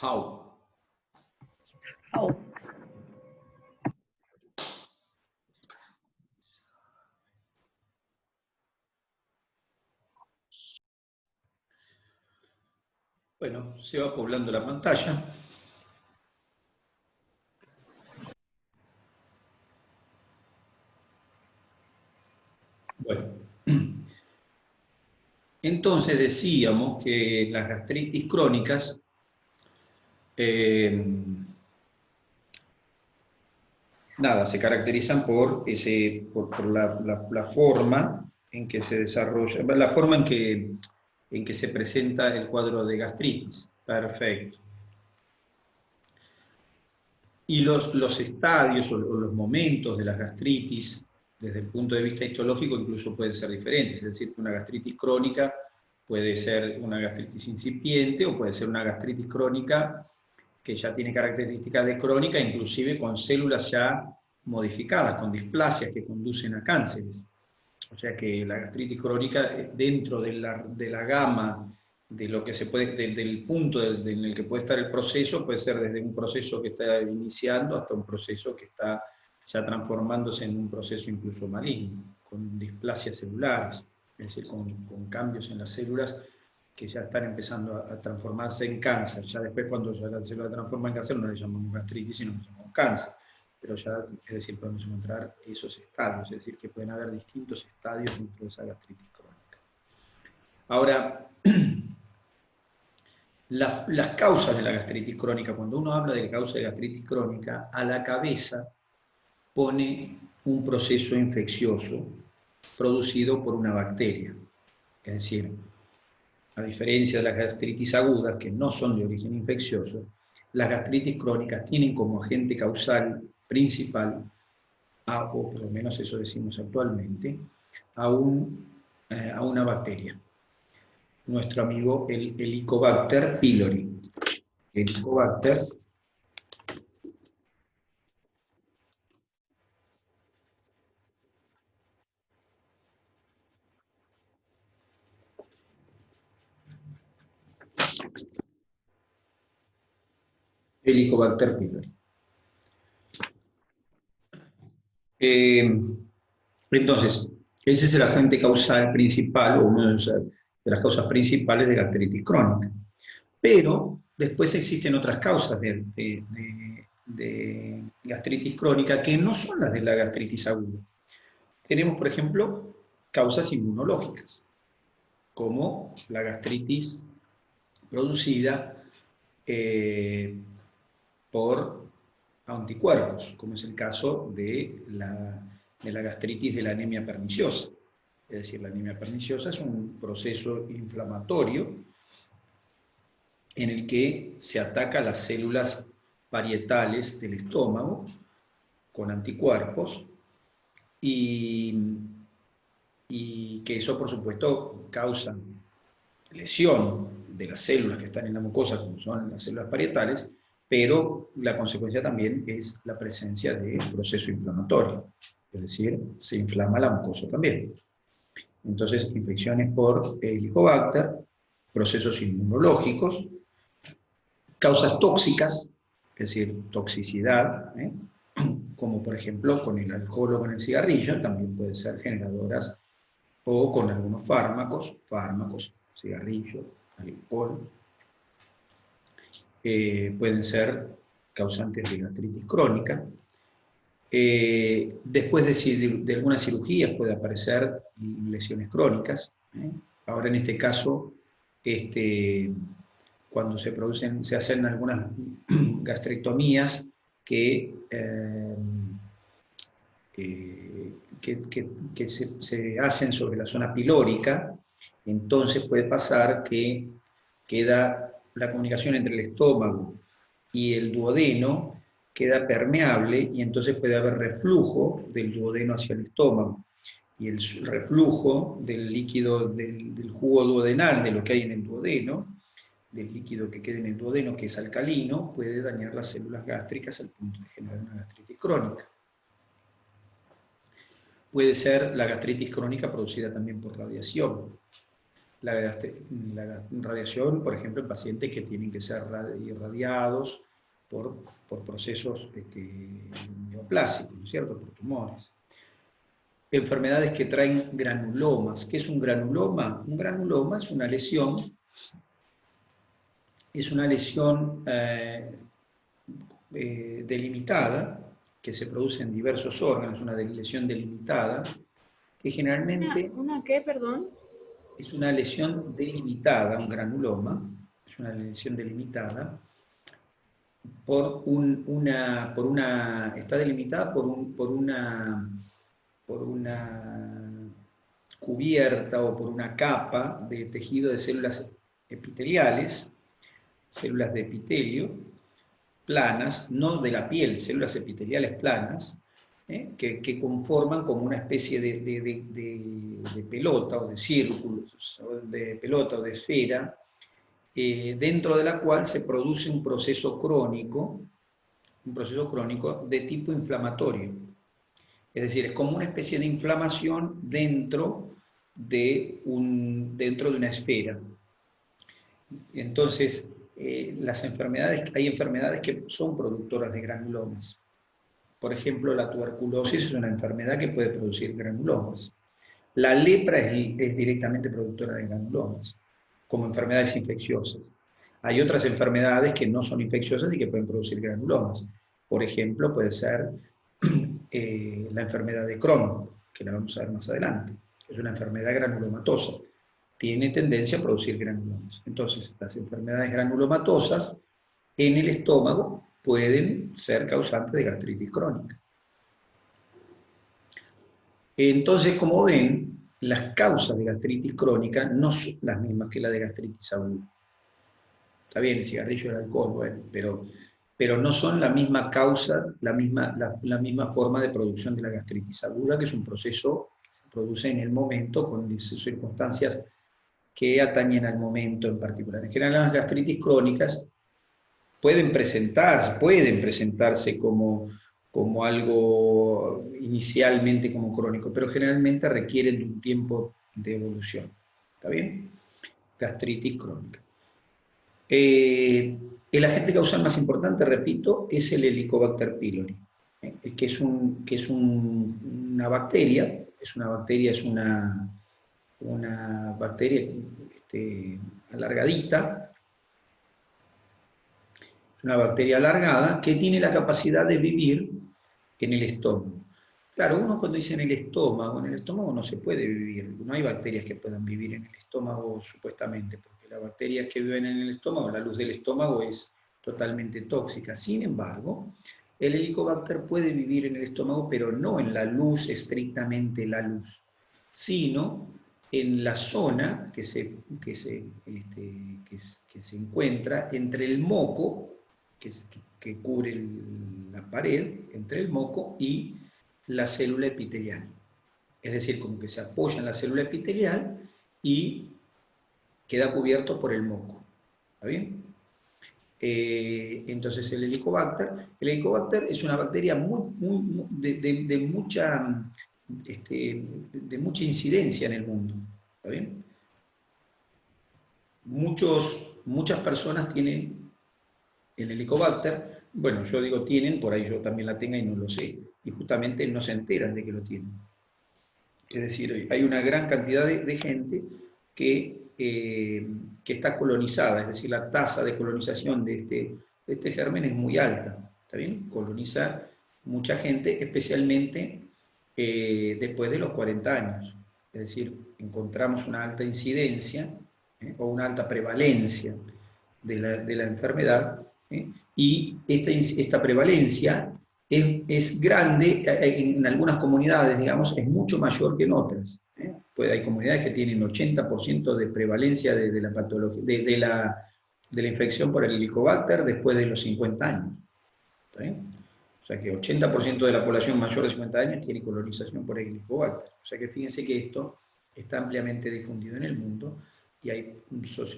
How. How. Bueno, se va poblando la pantalla. Bueno, entonces decíamos que las gastritis crónicas se caracterizan por la forma en que se desarrolla, la forma en que se presenta el cuadro de gastritis. Perfecto. Y los estadios o los momentos de las gastritis, desde el punto de vista histológico, incluso pueden ser diferentes. Es decir, que una gastritis crónica puede ser una gastritis incipiente o puede ser una gastritis crónica que ya tiene características de crónica, inclusive con células ya modificadas, con displasias que conducen a cánceres. O sea que la gastritis crónica, dentro de la gama de lo que se puede, del punto en el que puede estar el proceso, puede ser desde un proceso que está iniciando hasta un proceso que está ya transformándose en un proceso incluso maligno, con displasias celulares, es decir, con cambios en las células que ya están empezando a transformarse en cáncer. Ya después, cuando ya la célula transforma en cáncer, no le llamamos gastritis, sino le llamamos cáncer. Pero ya, es decir, podemos encontrar esos estadios, es decir, que pueden haber distintos estadios dentro de esa gastritis crónica. Ahora, las causas de la gastritis crónica, cuando uno habla de causa de gastritis crónica, a la cabeza pone un proceso infeccioso producido por una bacteria. Es decir, a diferencia de las gastritis agudas, que no son de origen infeccioso, las gastritis crónicas tienen como agente causal principal, o por lo menos eso decimos actualmente, a una bacteria. Nuestro amigo el Helicobacter pylori. Helicobacter Helicobacter pylori. Entonces, ese es el agente causal principal, o una de las causas principales de gastritis crónica. Pero después existen otras causas de gastritis crónica que no son las de la gastritis aguda. Tenemos, por ejemplo, causas inmunológicas, como la gastritis producida por anticuerpos, como es el caso de la gastritis de la anemia perniciosa. Es decir, la anemia perniciosa es un proceso inflamatorio en el que se ataca las células parietales del estómago con anticuerpos y que eso, por supuesto, causa lesión de las células que están en la mucosa, como son las células parietales, pero la consecuencia también es la presencia de un proceso inflamatorio, es decir, se inflama la mucosa también. Entonces, infecciones por Helicobacter, procesos inmunológicos, causas tóxicas, es decir, toxicidad, como por ejemplo con el alcohol o con el cigarrillo, también pueden ser generadoras, o con algunos fármacos, cigarrillo, alcohol, pueden ser causantes de gastritis crónica. Después de algunas cirugías puede aparecer lesiones crónicas. Ahora en este caso, cuando se hacen algunas gastrectomías que se hacen sobre la zona pilórica, entonces puede pasar que queda la comunicación entre el estómago y el duodeno, queda permeable y entonces puede haber reflujo del duodeno hacia el estómago. Y el reflujo del líquido, del jugo duodenal, de lo que hay en el duodeno, del líquido que queda en el duodeno, que es alcalino, puede dañar las células gástricas al punto de generar una gastritis crónica. Puede ser la gastritis crónica producida también por radiación. la radiación, por ejemplo, en pacientes que tienen que ser irradiados por procesos neoplásicos, ¿no es cierto?, por tumores. Enfermedades que traen granulomas. ¿Qué es un granuloma? Un granuloma es una lesión delimitada, que se produce en diversos órganos, una lesión delimitada, que generalmente... ¿Una qué, perdón? Es una lesión delimitada, un granuloma, es una lesión delimitada, está delimitada por una cubierta o por una capa de tejido de células epiteliales, células de epitelio, planas, no de la piel, células epiteliales planas, que conforman como una especie de pelota o de círculos, o de pelota o de esfera, dentro de la cual se produce un proceso crónico de tipo inflamatorio. Es decir, es como una especie de inflamación dentro de una esfera. Entonces, hay enfermedades que son productoras de granulomas. Por ejemplo, la tuberculosis es una enfermedad que puede producir granulomas. La lepra es directamente productora de granulomas, como enfermedades infecciosas. Hay otras enfermedades que no son infecciosas y que pueden producir granulomas. Por ejemplo, puede ser la enfermedad de Crohn, que la vamos a ver más adelante. Es una enfermedad granulomatosa. Tiene tendencia a producir granulomas. Entonces, las enfermedades granulomatosas en el estómago pueden ser causantes de gastritis crónica. Entonces, como ven, las causas de gastritis crónica no son las mismas que las de gastritis aguda. Está bien, el cigarrillo y el alcohol, bueno, pero no son la misma causa, la misma forma de producción de la gastritis aguda, que es un proceso que se produce en el momento con circunstancias que atañen al momento en particular. En general, las gastritis crónicas pueden presentarse como algo inicialmente como crónico, pero generalmente requieren de un tiempo de evolución. ¿Está bien? Gastritis crónica. El agente causal más importante, repito, es el Helicobacter pylori, que es una bacteria, es una bacteria alargadita, es una bacteria alargada que tiene la capacidad de vivir en el estómago. Claro, uno cuando dice en el estómago no se puede vivir, no hay bacterias que puedan vivir en el estómago supuestamente, porque las bacterias que viven en el estómago, la luz del estómago es totalmente tóxica. Sin embargo, el Helicobacter puede vivir en el estómago, pero no en la luz, estrictamente la luz, sino en la zona que se encuentra entre el moco, que cubre la pared, entre el moco y la célula epitelial. Es decir, como que se apoya en la célula epitelial y queda cubierto por el moco. ¿Está bien? Entonces el Helicobacter es una bacteria de mucha incidencia en el mundo. ¿Está bien? Muchas personas tienen el Helicobacter. Bueno, yo digo tienen, por ahí yo también la tenga y no lo sé. Y justamente no se enteran de que lo tienen. Es decir, hay una gran cantidad de gente que está colonizada, es decir, la tasa de colonización de este germen es muy alta, ¿está bien? Coloniza mucha gente, especialmente después de los 40 años. Es decir, encontramos una alta incidencia o una alta prevalencia de la enfermedad, y esta prevalencia es grande en algunas comunidades, digamos, es mucho mayor que en otras. Pues hay comunidades que tienen 80% de prevalencia de la patología, de la infección por el Helicobacter después de los 50 años. ¿Está bien? O sea que 80% de la población mayor de 50 años tiene colonización por el Helicobacter. O sea que fíjense que esto está ampliamente difundido en el mundo y hay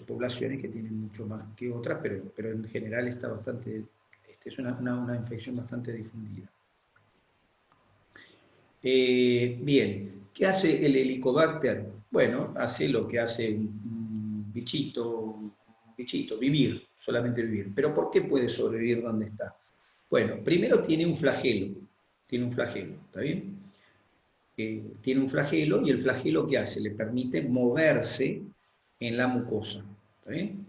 poblaciones que tienen mucho más que otras, pero en general está bastante, es una infección bastante difundida. Bien, ¿qué hace el Helicobacter? Bueno, hace lo que hace un bichito, vivir, solamente vivir. ¿Pero por qué puede sobrevivir donde está? Bueno, primero tiene un flagelo, ¿está bien? Tiene un flagelo y el flagelo ¿qué hace? Le permite moverse en la mucosa, ¿está bien?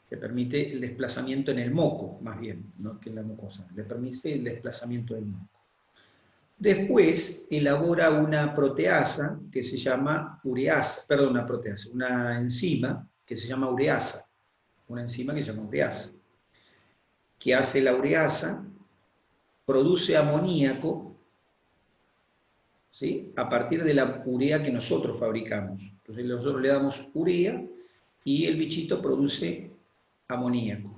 Le permite el desplazamiento en el moco, más bien, no que en la mucosa, le permite el desplazamiento del moco. Después elabora una proteasa que se llama ureasa, perdón, una proteasa, una enzima que se llama ureasa, una enzima que se llama ureasa, que hace la ureasa, produce amoníaco, ¿sí? A partir de la urea que nosotros fabricamos. Entonces nosotros le damos urea y el bichito produce amoníaco.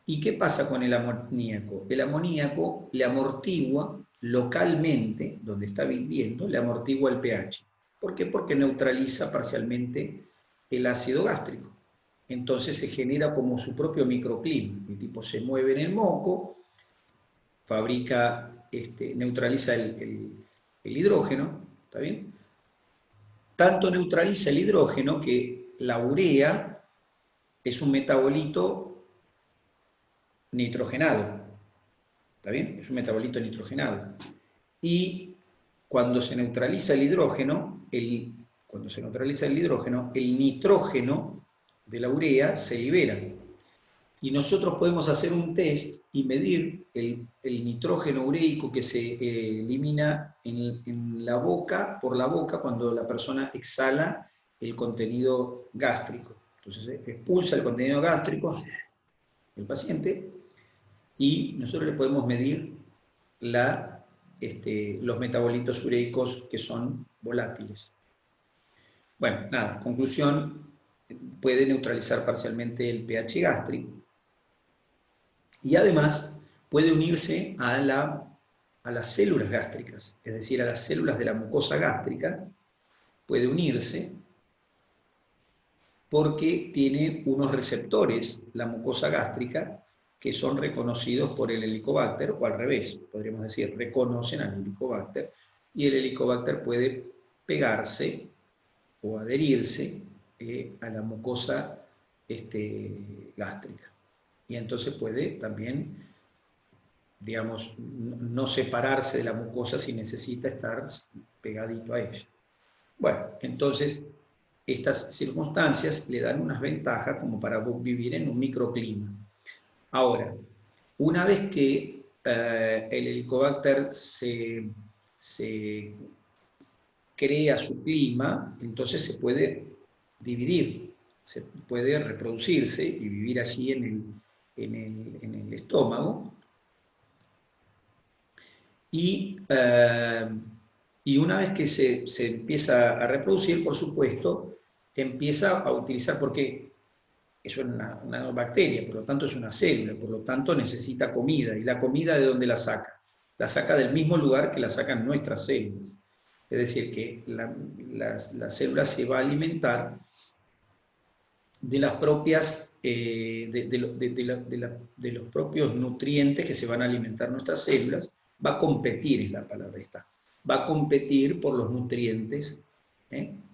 ¿Y qué pasa con el amoníaco? El amoníaco le amortigua localmente, donde está viviendo, le amortigua el pH. ¿Por qué? Porque neutraliza parcialmente el ácido gástrico. Entonces se genera como su propio microclima. El tipo se mueve en el moco, fabrica, neutraliza el hidrógeno, ¿está bien? Tanto neutraliza el hidrógeno que la urea es un metabolito nitrogenado, ¿está bien? Es un metabolito nitrogenado. Y cuando se neutraliza el hidrógeno, el nitrógeno de la urea se libera. Y nosotros podemos hacer un test y medir el nitrógeno ureico que se elimina en la boca, por la boca, cuando la persona exhala el contenido gástrico. Entonces expulsa el contenido gástrico del paciente y nosotros le podemos medir los metabolitos ureicos que son volátiles. Bueno, nada, conclusión, puede neutralizar parcialmente el pH gástrico y además puede unirse a las células gástricas, es decir, a las células de la mucosa gástrica, puede unirse porque tiene unos receptores, la mucosa gástrica, que son reconocidos por el Helicobacter, o al revés, podríamos decir, reconocen al Helicobacter, y el Helicobacter puede pegarse o adherirse a la mucosa gástrica. Y entonces puede también, digamos, no separarse de la mucosa si necesita estar pegadito a ella. Bueno, entonces estas circunstancias le dan unas ventajas como para vivir en un microclima. Ahora, una vez que el Helicobacter se crea su clima, entonces se puede dividir, se puede reproducirse y vivir allí en el estómago. Y una vez que se empieza a reproducir, por supuesto, empieza a utilizar, porque eso es una bacteria, por lo tanto es una célula, por lo tanto necesita comida. ¿Y la comida de dónde la saca? La saca del mismo lugar que la sacan nuestras células. Es decir, que la célula se va a alimentar de las propias, de los propios nutrientes que se van a alimentar nuestras células. Va a competir, es la palabra esta, va a competir por los nutrientes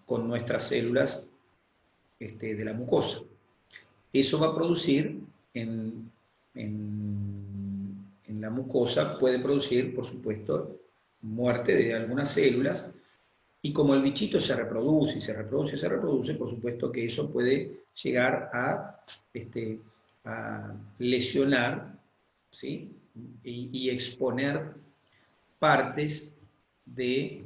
con nuestras células de la mucosa. Eso va a producir en la mucosa, puede producir, por supuesto, muerte de algunas células, y como el bichito se reproduce, y se reproduce, y se reproduce, por supuesto que eso puede llegar a lesionar, ¿sí? y exponer partes de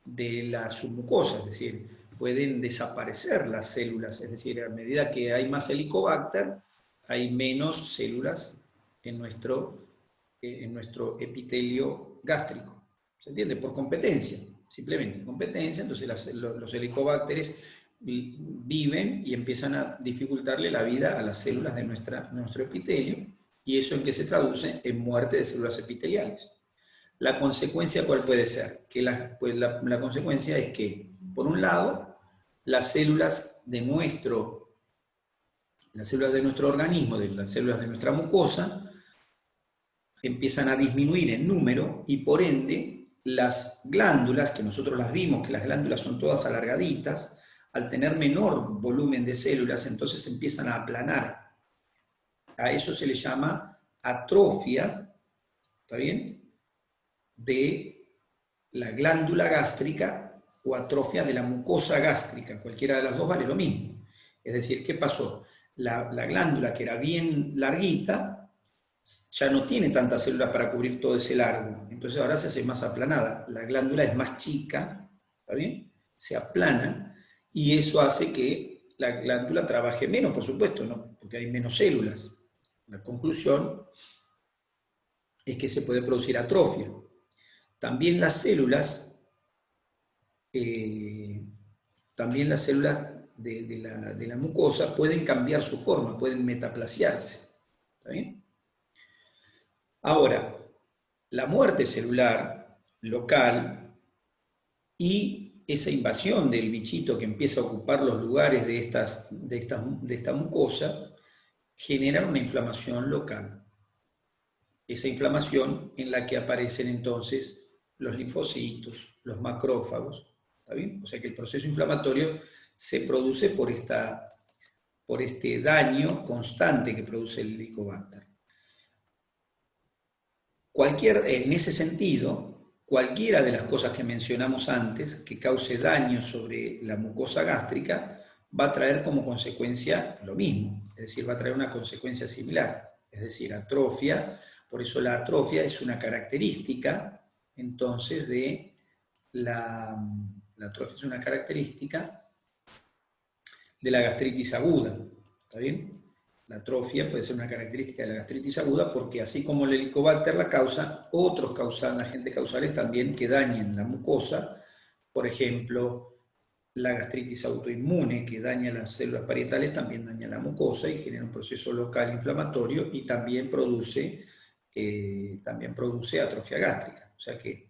la submucosa, es decir, pueden desaparecer las células, es decir, a medida que hay más Helicobacter, hay menos células en nuestro epitelio gástrico. ¿Se entiende? Por competencia, simplemente competencia. Entonces los helicobacteres viven y empiezan a dificultarle la vida a las células de nuestro epitelio, y eso en qué se traduce en muerte de células epiteliales. ¿La consecuencia cuál puede ser? Que la consecuencia es que, por un lado, las células de nuestro organismo, las células de nuestra mucosa, empiezan a disminuir en número, y por ende las glándulas, que nosotros las vimos, que las glándulas son todas alargaditas, al tener menor volumen de células, entonces empiezan a aplanar. A eso se le llama atrofia, ¿está bien?, de la glándula gástrica o atrofia de la mucosa gástrica. Cualquiera de las dos vale lo mismo. Es decir, ¿qué pasó? La glándula, que era bien larguita, ya no tiene tantas células para cubrir todo ese largo. Entonces ahora se hace más aplanada. La glándula es más chica, ¿está bien?, se aplana, y eso hace que la glándula trabaje menos, por supuesto, ¿no?, porque hay menos células. La conclusión es que se puede producir atrofia. También las células, de la mucosa pueden cambiar su forma, pueden metaplasiarse. ¿Está bien? Ahora, la muerte celular local y esa invasión del bichito que empieza a ocupar los lugares de esta mucosa genera una inflamación local. Esa inflamación en la que aparecen entonces los linfocitos, los macrófagos, ¿está bien? O sea que el proceso inflamatorio se produce por este daño constante que produce el Helicobacter. En ese sentido, cualquiera de las cosas que mencionamos antes que cause daño sobre la mucosa gástrica va a traer como consecuencia lo mismo, es decir, va a traer una consecuencia similar, es decir, atrofia. Por eso la atrofia es una característica, entonces, de la atrofia es una característica de la gastritis aguda, ¿está bien? La atrofia puede ser una característica de la gastritis aguda porque así como el Helicobacter la causa, otros agentes causales también que dañen la mucosa, por ejemplo, la gastritis autoinmune, que daña las células parietales, también daña la mucosa y genera un proceso local inflamatorio y también produce atrofia gástrica. O sea que,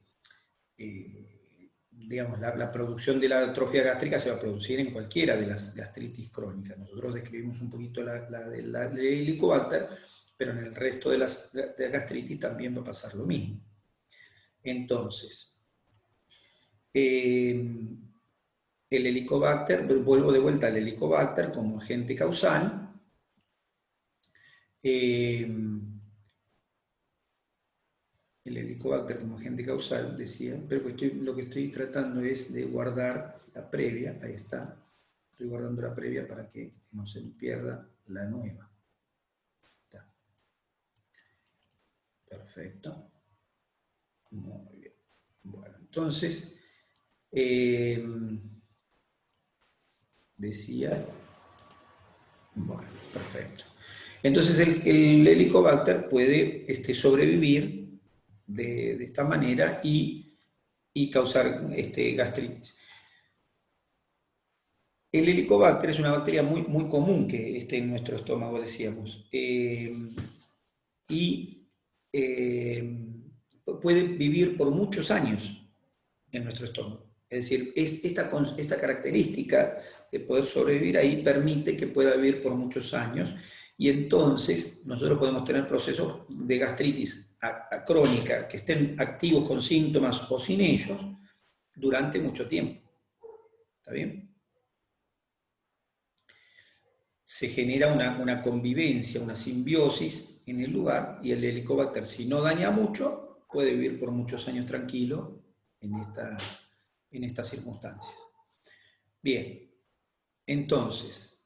digamos, la producción de la atrofia gástrica se va a producir en cualquiera de las gastritis crónicas. Nosotros describimos un poquito la del Helicobacter, pero en el resto de las gastritis también va a pasar lo mismo. Entonces, el Helicobacter, vuelvo de vuelta al Helicobacter como agente causal. El Helicobacter como agente causal, decía, pero lo que estoy tratando es de guardar la previa, ahí está, estoy guardando la previa para que no se me pierda la nueva. Está. Perfecto. Muy bien. Bueno, entonces, decía, bueno, perfecto. Entonces el Helicobacter puede sobrevivir de esta manera y causar gastritis. El Helicobacter es una bacteria muy, muy común que esté en nuestro estómago, decíamos, y puede vivir por muchos años en nuestro estómago. Es decir, esta característica de poder sobrevivir ahí permite que pueda vivir por muchos años, y entonces nosotros podemos tener procesos de gastritis crónica que estén activos con síntomas o sin ellos durante mucho tiempo. ¿Está bien? Se genera una convivencia, una simbiosis en el lugar, y el Helicobacter, si no daña mucho, puede vivir por muchos años tranquilo en estas circunstancias. Bien, entonces,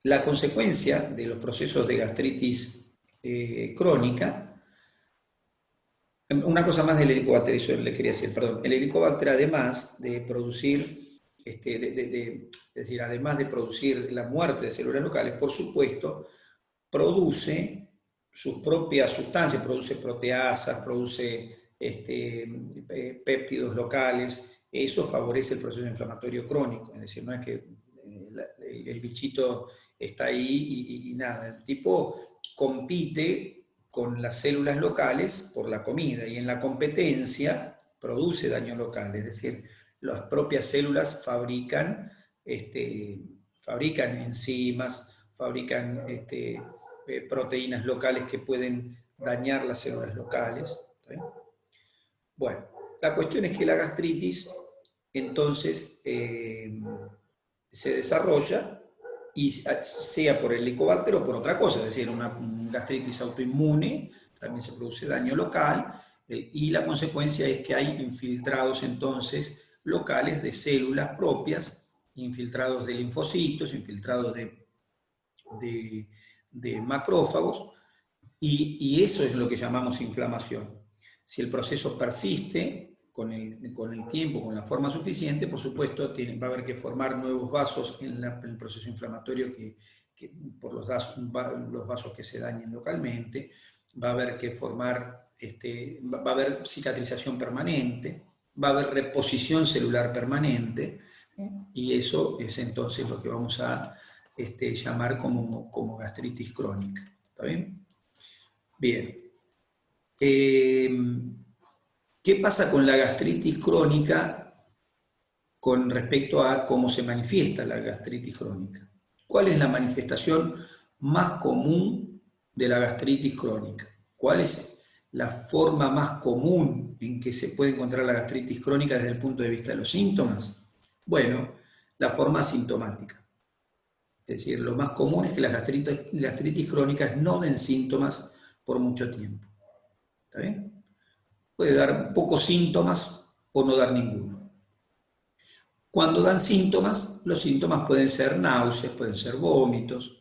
la consecuencia de los procesos de gastritis crónica, una cosa más del Helicobacter, eso le quería decir, perdón. El Helicobacter, además de producir, es decir, además de producir la muerte de células locales, por supuesto, produce sus propias sustancias, produce proteasas, produce péptidos locales. Eso favorece el proceso inflamatorio crónico, es decir, no es que el bichito está ahí y nada, el tipo compite con las células locales por la comida, y en la competencia produce daño local, es decir, las propias células fabrican enzimas, fabrican proteínas locales que pueden dañar las células locales. ¿Sí? Bueno, la cuestión es que la gastritis entonces se desarrolla, y sea por el Helicobacter o por otra cosa, es decir, una gastritis autoinmune, también se produce daño local, y la consecuencia es que hay infiltrados entonces locales de células propias, infiltrados de linfocitos, infiltrados de macrófagos, y eso es lo que llamamos inflamación. Si el proceso persiste con el tiempo, con la forma suficiente, por supuesto va a haber que formar nuevos vasos en el proceso inflamatorio por los vasos que se dañen localmente, va a haber que formar, va a haber cicatrización permanente, va a haber reposición celular permanente, y eso es entonces lo que vamos a llamar como gastritis crónica. ¿Está bien? Bien. ¿Qué pasa con la gastritis crónica con respecto a cómo se manifiesta la gastritis crónica? ¿Cuál es la manifestación más común de la gastritis crónica? ¿Cuál es la forma más común en que se puede encontrar la gastritis crónica desde el punto de vista de los síntomas? Bueno, la forma asintomática. Es decir, lo más común es que las gastritis crónicas no den síntomas por mucho tiempo. ¿Está bien? Puede dar pocos síntomas o no dar ninguno. Cuando dan síntomas, los síntomas pueden ser náuseas, pueden ser vómitos,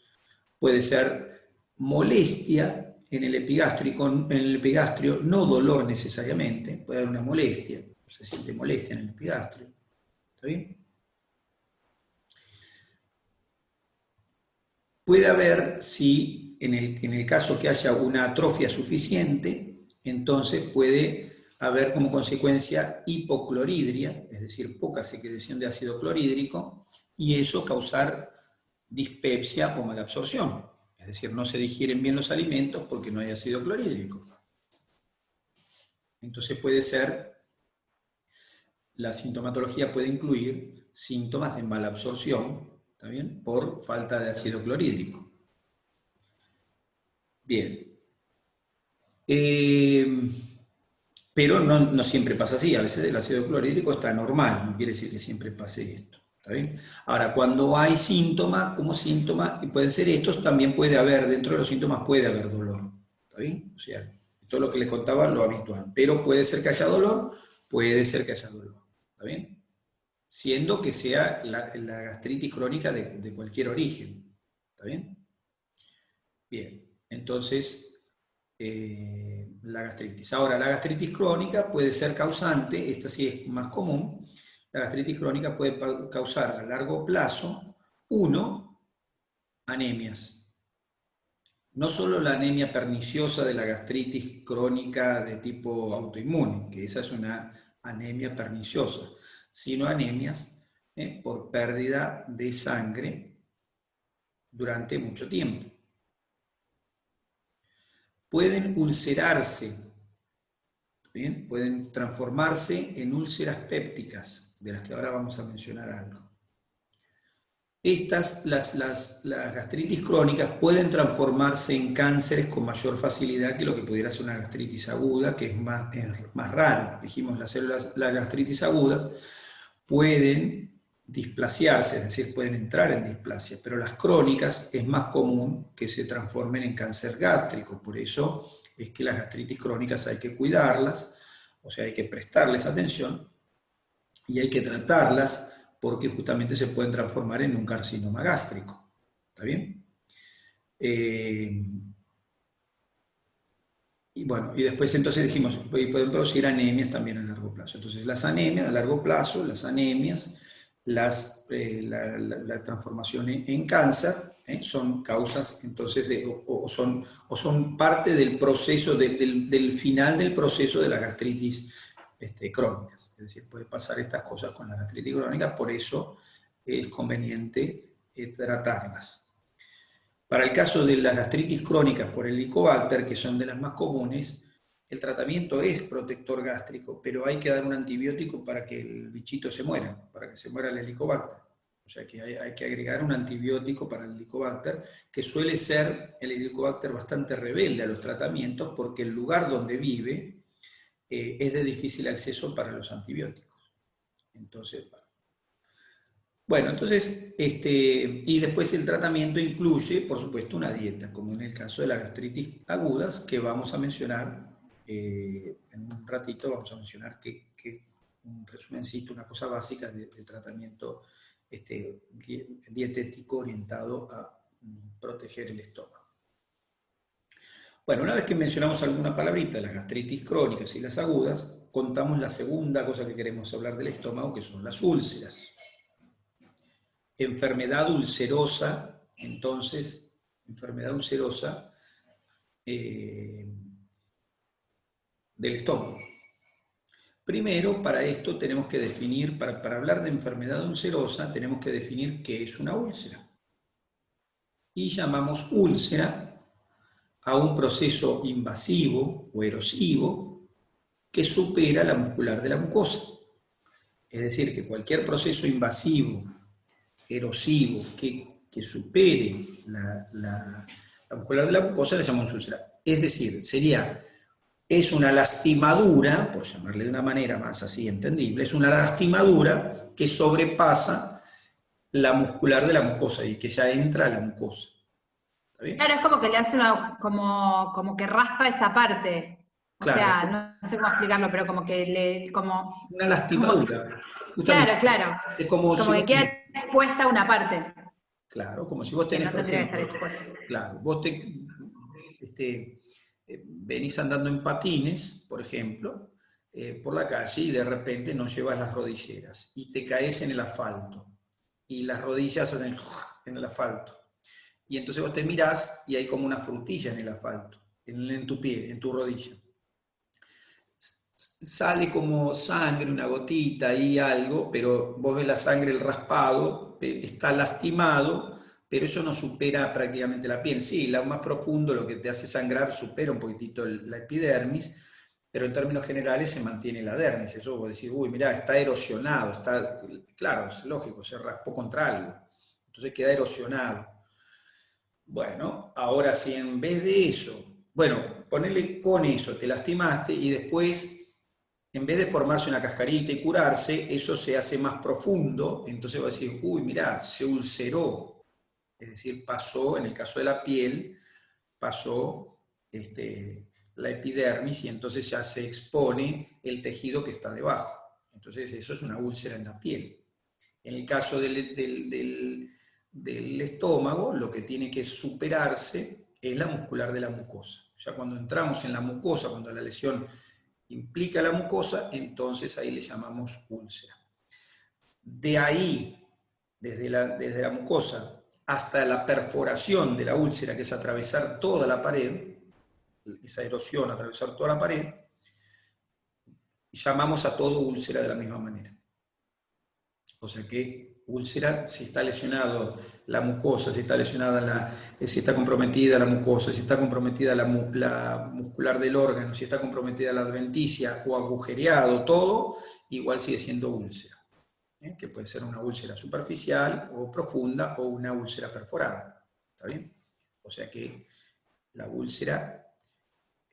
puede ser molestia en el epigastrio, no dolor necesariamente, puede haber una molestia, se siente molestia en el epigastrio. ¿Está bien? Puede haber, si en el caso que haya una atrofia suficiente, entonces puede haber como consecuencia hipocloridria, es decir, poca secreción de ácido clorhídrico, y eso causar dispepsia o malabsorción. Es decir, no se digieren bien los alimentos porque no hay ácido clorhídrico. Entonces la sintomatología puede incluir síntomas de malabsorción, ¿está bien?, por falta de ácido clorhídrico. Bien. Pero no siempre pasa así, a veces el ácido clorhídrico está normal, no quiere decir que siempre pase esto. ¿Está bien? Ahora, cuando hay síntomas, como síntomas, y pueden ser estos, también puede haber, dentro de los síntomas puede haber dolor. ¿Está bien? O sea, todo lo que les contaba lo habitual. Pero puede ser que haya dolor, puede ser que haya dolor. ¿Está bien? Siendo que sea la gastritis crónica de cualquier origen. ¿Está bien? Bien, entonces la gastritis. Ahora, la gastritis crónica puede ser causante, esto sí es más común, la gastritis crónica puede causar a largo plazo, anemias. No solo la anemia perniciosa de la gastritis crónica de tipo autoinmune, que esa es una anemia perniciosa, sino anemias por pérdida de sangre durante mucho tiempo. Pueden ulcerarse, ¿bien? Pueden transformarse en úlceras pépticas, de las que ahora vamos a mencionar algo. Las gastritis crónicas pueden transformarse en cánceres con mayor facilidad que lo que pudiera ser una gastritis aguda, que es más raro. Dijimos, las gastritis agudas pueden displasiarse, es decir, pueden entrar en displasia, pero las crónicas es más común que se transformen en cáncer gástrico. Por eso es que las gastritis crónicas hay que cuidarlas, o sea, hay que prestarles atención y hay que tratarlas, porque justamente se pueden transformar en un carcinoma gástrico. ¿Está bien? Y bueno, y después entonces dijimos, pueden producir anemias también a largo plazo. Entonces las anemias a largo plazo, las anemias, la transformación en cáncer, son causas entonces o son parte del proceso, del final del proceso de la gastritis crónica. Es decir, puede pasar estas cosas con la gastritis crónica, por eso es conveniente tratarlas. Para el caso de las gastritis crónicas por el Helicobacter, que son de las más comunes, el tratamiento es protector gástrico, pero hay que dar un antibiótico para que el bichito se muera, para que se muera el Helicobacter. O sea que hay que agregar un antibiótico para el Helicobacter, que suele ser el Helicobacter bastante rebelde a los tratamientos, porque el lugar donde vive es de difícil acceso para los antibióticos. Entonces, bueno, entonces, y después el tratamiento incluye, por supuesto, una dieta, como en el caso de la gastritis agudas, que vamos a mencionar, en un ratito vamos a mencionar que un resumencito, una cosa básica de tratamiento dietético orientado a proteger el estómago. Bueno, una vez que mencionamos alguna palabrita, las gastritis crónicas y las agudas, contamos la segunda cosa que queremos hablar del estómago, que son las úlceras. Enfermedad ulcerosa, entonces, enfermedad ulcerosa del estómago. Primero, para esto tenemos que definir, para hablar de enfermedad ulcerosa, tenemos que definir qué es una úlcera. Y llamamos úlcera a un proceso invasivo o erosivo que supera la muscular de la mucosa. Es decir, que cualquier proceso invasivo, erosivo, que supere la muscular de la mucosa le llamamos úlcera. Es decir, es una lastimadura, por llamarle de una manera más así entendible, es una lastimadura que sobrepasa la muscular de la mucosa y que ya entra a la mucosa. ¿Está bien? Claro, es como que le hace como que raspa esa parte. O Claro, sea, no sé cómo explicarlo, pero como que una lastimadura. claro, Justamente. claro. Es como si Como que vos queda expuesta una parte, claro, como si vos que tenés, no por tendría que estar ejemplo, expuesta. claro, vos venís andando en patines, por ejemplo, por la calle y de repente no llevas las rodilleras y te caes en el asfalto y las rodillas hacen en el asfalto. Y entonces vos te mirás y hay como una frutilla en el asfalto, en tu pie, en tu rodilla. Sale como sangre, una gotita y algo, pero vos ves la sangre, el raspado, está lastimado, pero eso no supera prácticamente la piel. Sí, lo más profundo, lo que te hace sangrar, supera un poquitito la epidermis, pero en términos generales se mantiene la dermis. Eso vos decís, uy, mirá, está erosionado, claro, es lógico, se raspó contra algo, entonces queda erosionado. Bueno, ahora si en vez de eso, bueno, ponele con eso, te lastimaste y después en vez de formarse una cascarita y curarse, eso se hace más profundo, entonces va a decir, uy, mirá, se ulceró. Es decir, pasó, en el caso de la piel, pasó la epidermis y entonces ya se expone el tejido que está debajo. Entonces eso es una úlcera en la piel. En el caso del estómago, lo que tiene que superarse es la muscular de la mucosa. Ya cuando entramos en la mucosa, cuando la lesión implica la mucosa, entonces ahí le llamamos úlcera. De ahí, desde la mucosa hasta la perforación de la úlcera, que es atravesar toda la pared, esa erosión, atravesar toda la pared, llamamos a todo úlcera de la misma manera. O sea que úlcera, si está lesionado la mucosa, si está lesionada si está comprometida la mucosa, si está comprometida la muscular del órgano, si está comprometida la adventicia o agujereado, todo, igual sigue siendo úlcera. Que puede ser una úlcera superficial o profunda o una úlcera perforada. ¿Está bien? O sea que la úlcera,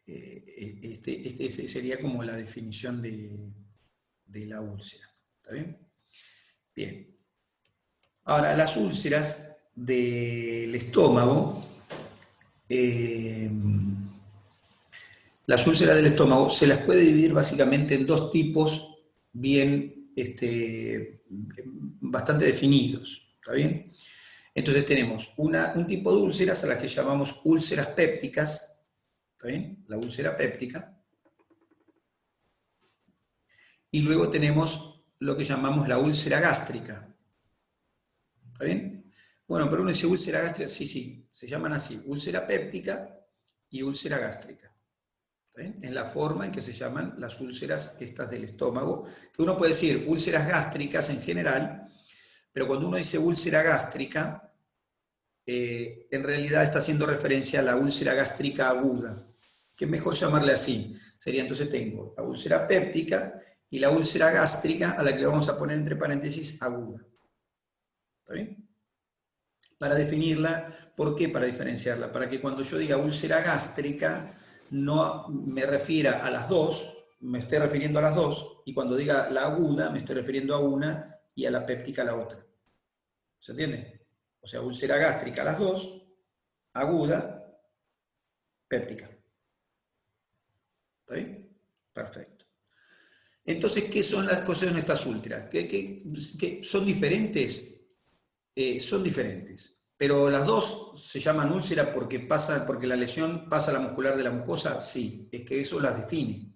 sería como la definición de la úlcera. ¿Está bien? Bien. Ahora, las úlceras del estómago, las úlceras del estómago se las puede dividir básicamente en dos tipos bien, bastante definidos. ¿Está bien? Entonces tenemos un tipo de úlceras a las que llamamos úlceras pépticas. ¿Está bien? La úlcera péptica. Y luego tenemos lo que llamamos la úlcera gástrica. ¿Está bien? Bueno, pero uno dice úlcera gástrica, sí, se llaman así, úlcera péptica y úlcera gástrica. ¿Está bien? Es la forma en que se llaman las úlceras estas del estómago, que uno puede decir úlceras gástricas en general, pero cuando uno dice úlcera gástrica, en realidad está haciendo referencia a la úlcera gástrica aguda, que es mejor llamarle así. Sería entonces tengo la úlcera péptica y la úlcera gástrica, a la que le vamos a poner entre paréntesis aguda. ¿Está bien? Para definirla, ¿por qué? Para diferenciarla, para que cuando yo diga úlcera gástrica no me refiera a las dos, me estoy refiriendo a las dos, y cuando diga la aguda, me estoy refiriendo a una y a la péptica a la otra. ¿Se entiende? O sea, úlcera gástrica a las dos, aguda, péptica. ¿Está bien? Perfecto. Entonces, ¿qué son las cosas de estas úlceras? ¿Que son diferentes? Son diferentes. Pero las dos se llaman úlcera porque la lesión pasa a la muscular de la mucosa. Sí, es que eso las define.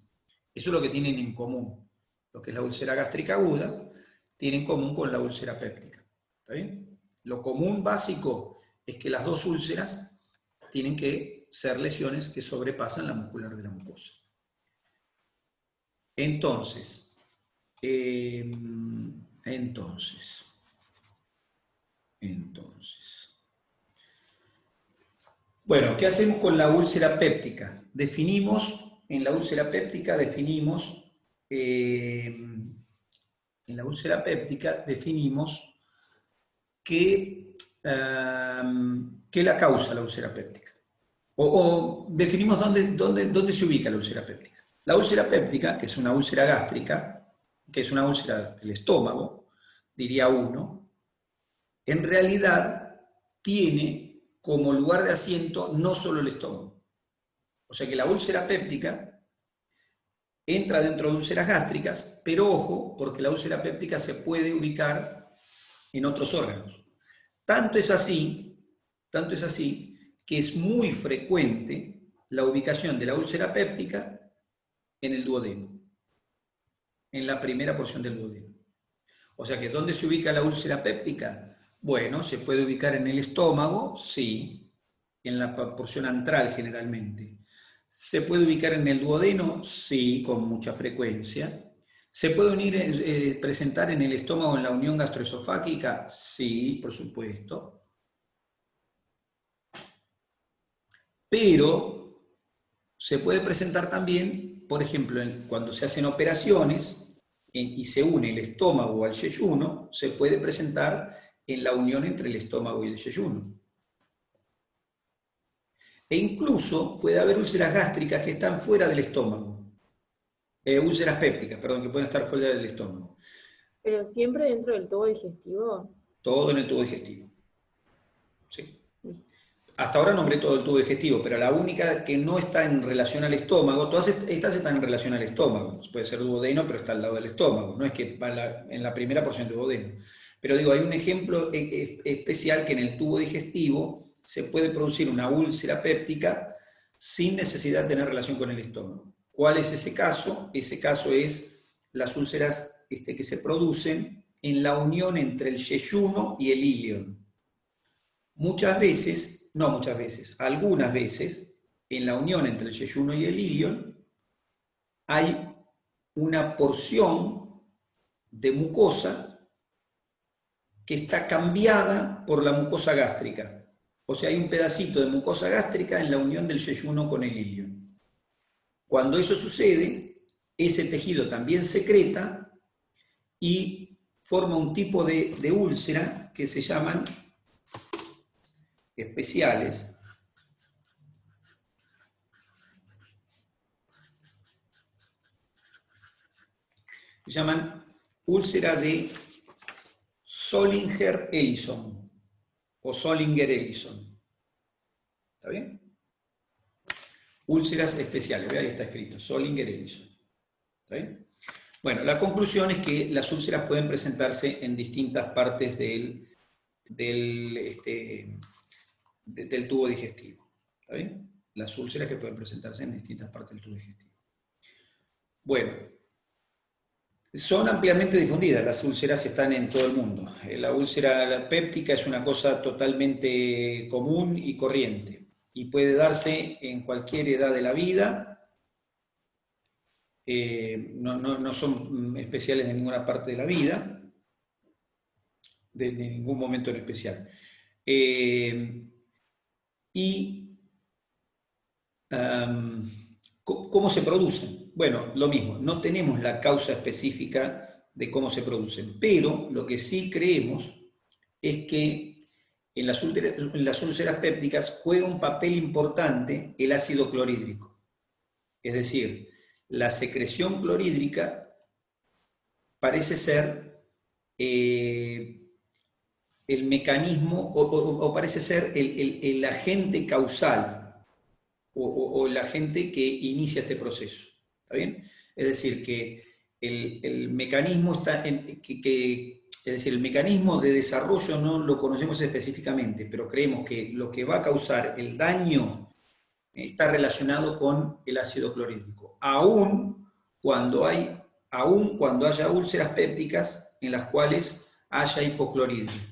Eso es lo que tienen en común. Lo que es la úlcera gástrica aguda tiene en común con la úlcera péptica. ¿Está bien? Lo común básico es que las dos úlceras tienen que ser lesiones que sobrepasan la muscular de la mucosa. Entonces, bueno, ¿qué hacemos con la úlcera péptica? En la úlcera péptica definimos qué la causa la úlcera péptica. O definimos dónde se ubica la úlcera péptica. La úlcera péptica, que es una úlcera gástrica, que es una úlcera del estómago, diría uno, en realidad tiene como lugar de asiento no solo el estómago. O sea que la úlcera péptica entra dentro de úlceras gástricas, pero ojo, porque la úlcera péptica se puede ubicar en otros órganos. Tanto es así que es muy frecuente la ubicación de la úlcera péptica en el duodeno, en la primera porción del duodeno. O sea que, ¿dónde se ubica la úlcera péptica? Bueno, se puede ubicar en el estómago, sí, en la porción antral generalmente. ¿Se puede ubicar en el duodeno? Sí, con mucha frecuencia. ¿Se puede presentar en el estómago en la unión gastroesofágica? Sí, por supuesto. Pero se puede presentar también, por ejemplo, cuando se hacen operaciones y se une el estómago al yeyuno, se puede presentar en la unión entre el estómago y el yeyuno. E incluso puede haber úlceras gástricas que están fuera del estómago. Úlceras pépticas, perdón, que pueden estar fuera del estómago. ¿Pero siempre dentro del tubo digestivo? Todo en el tubo digestivo. Sí. Hasta ahora nombré todo el tubo digestivo, pero la única que no está en relación al estómago, todas estas están en relación al estómago. Puede ser duodeno, pero está al lado del estómago. No es que va en la primera porción del duodeno. Pero digo, hay un ejemplo especial que en el tubo digestivo se puede producir una úlcera péptica sin necesidad de tener relación con el estómago. ¿Cuál es ese caso? Ese caso es las úlceras que se producen en la unión entre el yeyuno y el ilion. Algunas veces, en la unión entre el yeyuno y el ilion, hay una porción de mucosa que está cambiada por la mucosa gástrica. O sea, hay un pedacito de mucosa gástrica en la unión del yeyuno con el ilion. Cuando eso sucede, ese tejido también secreta y forma un tipo de úlcera que se llaman especiales. Se llaman úlcera de Zollinger-Ellison o Zollinger-Ellison. ¿Está bien? Úlceras especiales, ahí está escrito, Zollinger-Ellison. ¿Está bien? Bueno, la conclusión es que las úlceras pueden presentarse en distintas partes del tubo digestivo. ¿Está bien? Las úlceras que pueden presentarse en distintas partes del tubo digestivo. Bueno, son ampliamente difundidas, las úlceras están en todo el mundo. La úlcera péptica es una cosa totalmente común y corriente y puede darse en cualquier edad de la vida. No son especiales de ninguna parte de la vida, de ningún momento en especial. ¿Cómo se producen? Bueno, lo mismo, no tenemos la causa específica de cómo se producen, pero lo que sí creemos es que en las úlceras pépticas juega un papel importante el ácido clorhídrico. Es decir, la secreción clorhídrica parece ser el mecanismo, o parece ser el agente causal, o el agente que inicia este proceso. ¿Está bien? Es decir, que el mecanismo está es decir, el mecanismo de desarrollo no lo conocemos específicamente, pero creemos que lo que va a causar el daño está relacionado con el ácido clorhídrico, aún cuando haya úlceras pépticas en las cuales haya hipocloridria.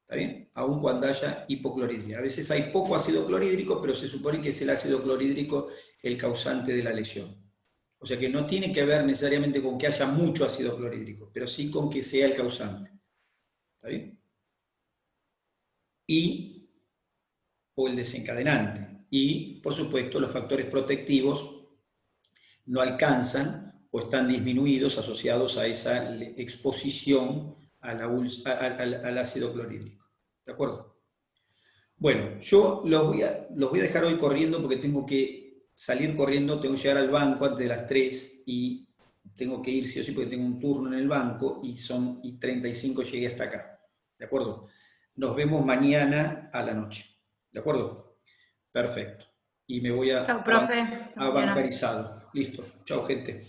¿Está bien? Aún cuando haya hipocloridria. A veces hay poco ácido clorhídrico, pero se supone que es el ácido clorhídrico el causante de la lesión. O sea que no tiene que ver necesariamente con que haya mucho ácido clorhídrico, pero sí con que sea el causante. ¿Está bien? O el desencadenante. Y, por supuesto, los factores protectivos no alcanzan o están disminuidos asociados a esa exposición al ácido clorhídrico. ¿De acuerdo? Bueno, yo los voy a dejar hoy corriendo porque tengo que salir corriendo, tengo que llegar al banco antes de las 3 y tengo que ir sí o sí porque tengo un turno en el banco y 35 llegué hasta acá. ¿De acuerdo? Nos vemos mañana a la noche. ¿De acuerdo? Perfecto. Y me voy Chao, profe. a bancarizado. Listo. Chao, gente.